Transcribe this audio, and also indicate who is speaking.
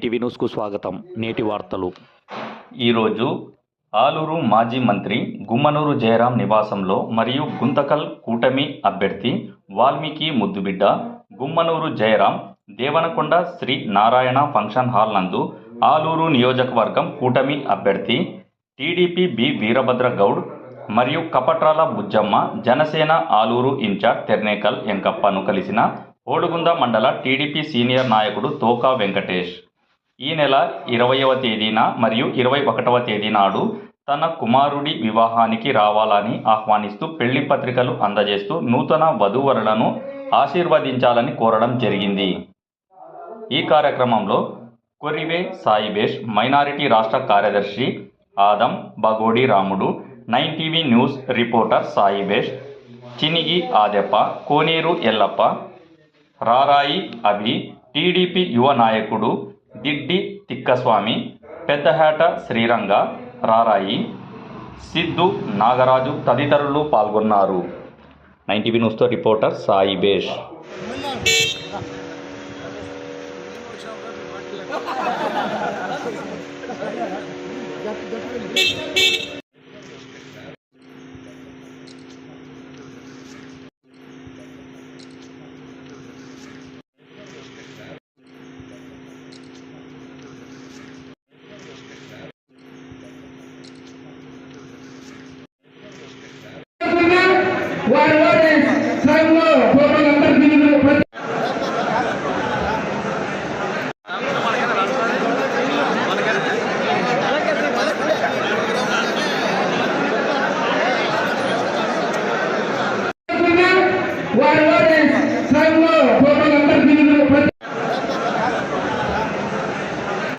Speaker 1: NTV న్యూస్కు స్వాగతం. నేటి వార్తలు.
Speaker 2: ఈరోజు ఆలూరు మాజీ మంత్రి గుమ్మనూరు జయరాం నివాసంలో మరియు గుంతకల్ కూటమి అభ్యర్థి వాల్మీకి ముద్దుబిడ్డ గుమ్మనూరు జయరాం దేవనకొండ శ్రీ నారాయణ ఫంక్షన్ హాల్ నందు ఆలూరు నియోజకవర్గం కూటమి అభ్యర్థి టీడీపీ బి వీరభద్ర గౌడ్ మరియు కపట్రాల బుజ్జమ్మ జనసేన ఆలూరు ఇన్ఛార్జ్ తెర్నేకల్ ఎంకప్పను కలిసిన ఓడుగుంద మండల టీడీపీ సీనియర్ నాయకుడు తోకా వెంకటేష్ ఈ నెల 20వ తేదీన మరియు 21వ తేదీ నాడు తన కుమారుడి వివాహానికి రావాలని ఆహ్వానిస్తూ పెళ్లి పత్రికలు అందజేస్తూ నూతన వధూవరులను ఆశీర్వదించాలని కోరడం జరిగింది. ఈ కార్యక్రమంలో కొరివే సాయిబేష్ మైనారిటీ రాష్ట్ర కార్యదర్శి ఆదం Bagodi Ramudu, 9TV news reporter Saibesh, Chinigi Adeppa, Koneru Ellappa, Rarayi Abhi, TDP యువ నాయకుడు దిడ్డి తిక్కస్వామి, పెద్దహేట శ్రీరంగ, రారాయి, సిద్ధు నాగరాజు తదితరులు పాల్గొన్నారు. 9TV న్యూస్తో reporter Saibesh.
Speaker 3: వారి